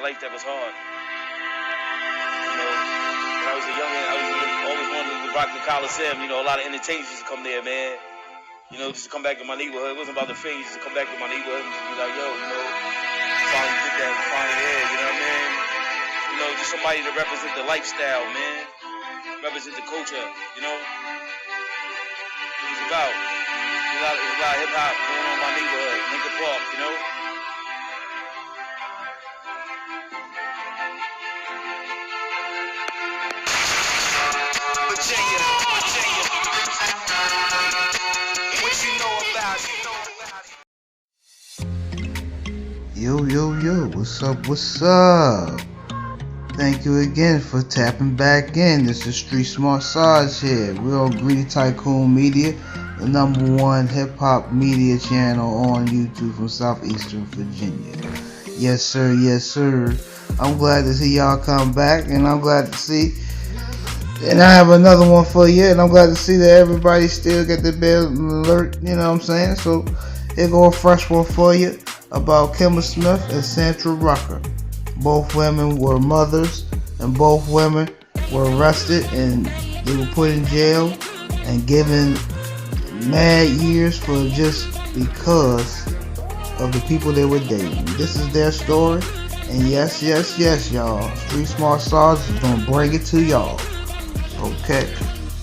life that was hard. You know, when I was a youngin', always wanted to rock the Coliseum. You know, a lot of entertainers used to come there, man. You know, just to come back to my neighborhood. It wasn't about the fame. Just to come back to my neighborhood and just be like, yo, you know, finally did that, finally here. You know what I mean? You know, just somebody to represent the lifestyle, man. Represent the culture. You know, it was about. There's a lot of hip hop going on in my neighborhood, Lincoln Park. You know. Virginia. What you know about it? Yo, what's up? Thank you again for tapping back in. This is Street Smart Sarge here. We're on GREEDYTYCOON Media, the #1 hip-hop media channel on YouTube from Southeastern Virginia. Yes, sir. I'm glad to see y'all come back, and I'm glad to see, and I have another one for you, and I'm glad to see that everybody still get the bell alert, you know what I'm saying? So here go a fresh one for you about Kemba Smith and Sandra Rucker. Both women were mothers, and both women were arrested, and they were put in jail and given mad years for just because of the people they were dating. This is their story, and yes, y'all. Street Smart Sarge is gonna bring it to y'all. Okay.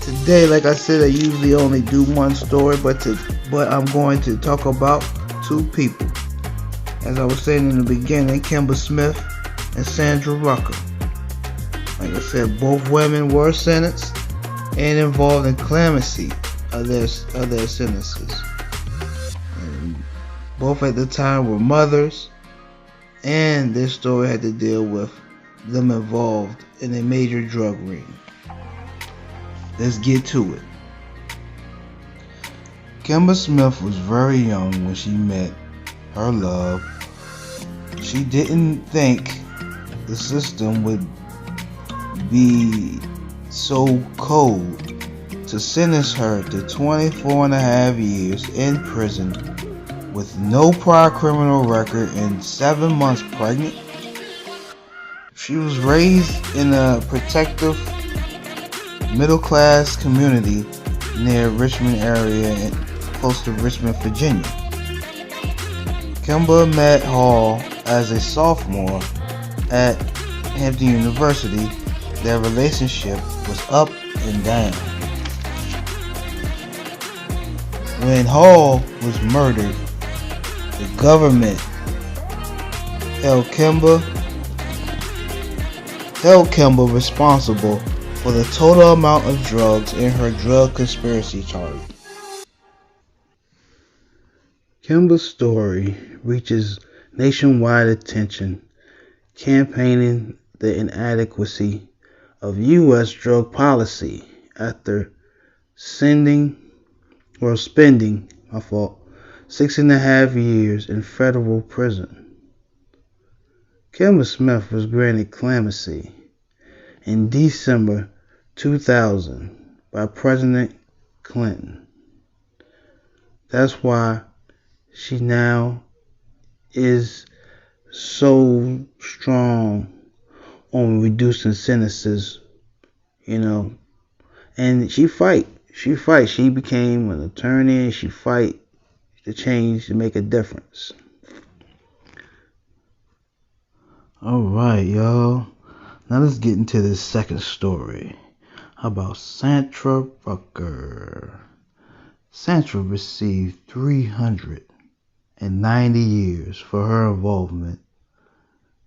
Today, like I said, I usually only do one story, but I'm going to talk about two people. As I was saying in the beginning, Kemba Smith and Sandra Rucker. Like I said, both women were sentenced and involved in clemency of their sentences. And both at the time were mothers, and this story had to deal with them involved in a major drug ring. Let's get to it. Kemba Smith was very young when she met her love. She didn't think the system would be so cold to sentence her to 24.5 years in prison with no prior criminal record and 7 months pregnant. She was raised in a protective middle-class community near Richmond area and close to Richmond, Virginia. Kimber met Hall as a sophomore at Hampton University. Their relationship was up and down. When Hall was murdered, the government held Kimber responsible for the total amount of drugs in her drug conspiracy charge. Kimber's story reaches nationwide attention, campaigning the inadequacy of U.S. drug policy after spending 6.5 years in federal prison. Kemba Smith was granted clemency in December 2000 by President Clinton. That's why she now is so strong on reducing sentences, you know, and she fight. She became an attorney, and she fight to change, to make a difference. Alright, y'all. Now let's get into this second story about Sandra Rucker. Sandra received 390 years for her involvement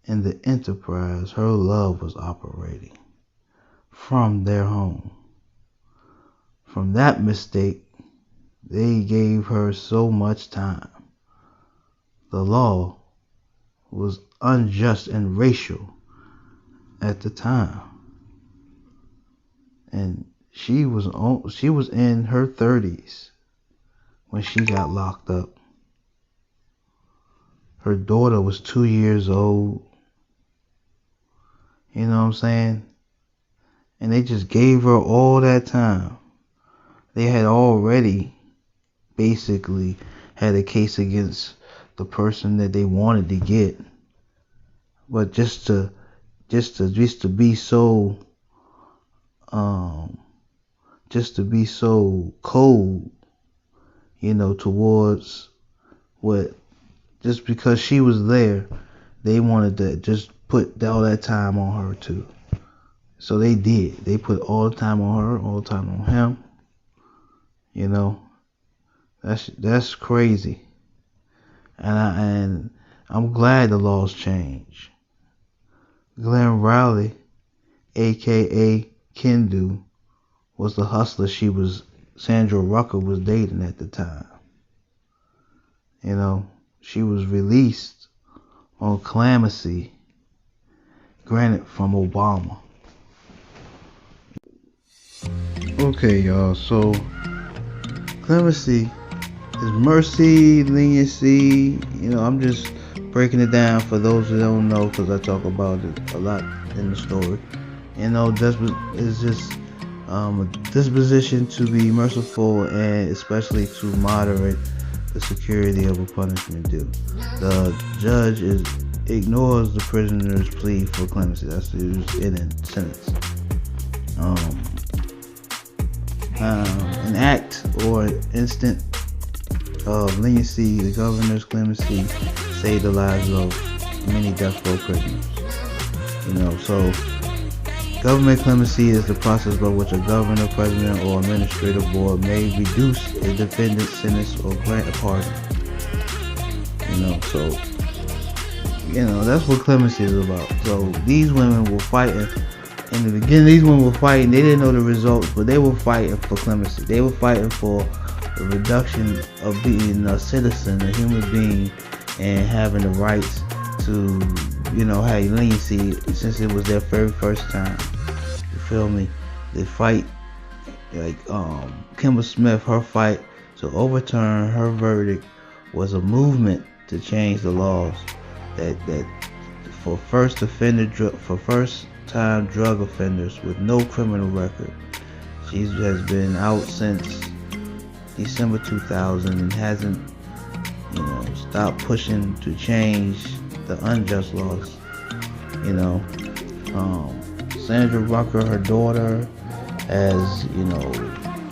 in the enterprise her love was operating from their home. From that mistake, they gave her so much time. The law was unjust and racial at the time, and she was in her 30s when she got locked up. Her daughter was 2 years old. You know what I'm saying? And they just gave her all that time. They had already basically had a case against the person that they wanted to get. But just to be so just to be so cold, towards what, just because she was there, they wanted to just put all that time on her too. So they did. They put all the time on her, all the time on him. That's crazy. And I'm glad the laws changed. Glenn Riley, aka Kendu, was the hustler Sandra Rucker was dating at the time. She was released on clemency granted from Obama. Okay, y'all, so clemency is mercy, leniency. I'm just breaking it down for those who don't know, because I talk about it a lot in the story. It's just a disposition to be merciful, and especially to moderate the severity of a punishment due. The judge ignores the prisoner's plea for clemency. That's used in a sentence. An act or instant of leniency, the governor's clemency, saved the lives of many death row prisoners. So government clemency is the process by which a governor, president, or administrative board may reduce a defendant's sentence or grant a pardon. So that's what clemency is about. So these women were fighting. In the beginning, these women were fighting. They didn't know the results, but they were fighting for clemency. They were fighting for the reduction of being a citizen, a human being, and having the rights to, have leniency, since it was their very first time. You feel me? They fight, like Kemba Smith, her fight to overturn her verdict was a movement to change the laws that for first-time drug offenders with no criminal record. She has been out since December 2000 and hasn't, stopped pushing to change the unjust laws. Sandra Rucker, her daughter, has,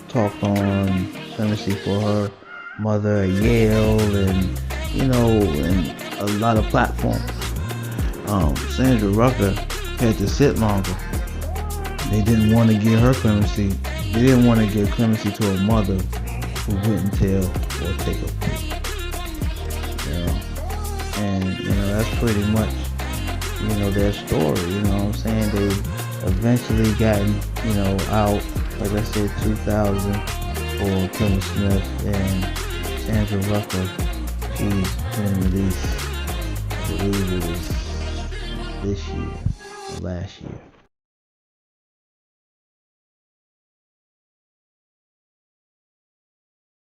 talked on clemency for her mother at Yale, and and a lot of platforms. Sandra Rucker had to sit longer. They didn't want to give her clemency. They didn't want to give clemency to a mother who wouldn't tell or take a plea. And that's pretty much their story. They eventually gotten out, like I said, 2000 for Kemba Smith, and Sandra Rucker, she's been released, I believe it was this year or last year.